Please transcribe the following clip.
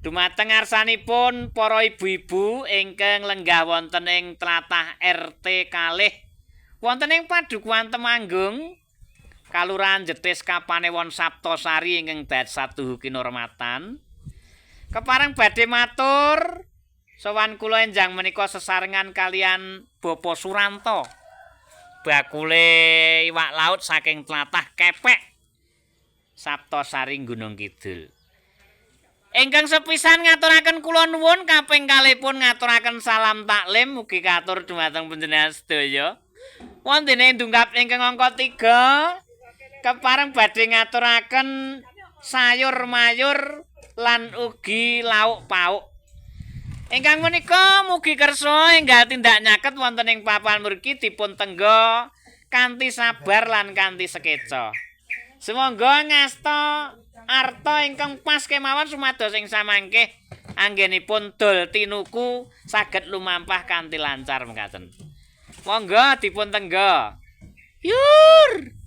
Dumateng ngarsanipun para ibu-ibu ingkang lenggah wonten ing tlatah RT kalih wonten ing Padukuhan Temanggung, Kalurahan Jetis Kapanewon Saptosari ingkang Dadsatuhu Kinormatan. Kepareng badhe matur sowan kula enjang menika sesarengan kalian Bapak Suranto. Bakule iwak laut saking tlatah Kepek Saptosari Gunung Kidul. Ingkang sepisan ngaturaken kula nuwun kaping kalihpun ngaturaken salam taklim mugi katur dumateng panjenengan sedaya. Wontene ndungkap ingkang angka 3 kepareng badhe ngaturaken sayur mayur lan ugi lauk pauk. Ingkang menika mugi kersa enggal tindak nyaket wonten ing papan mriki dipun tenggo kanthi sabar lan kanthi sekeca. Sumangga ngasta arta ingkang pas kemawon sumados ing samangke anggenipun dol tinuku saged lumampah kanthi lancar mekaten. Monggo dipun tenggo. Yur.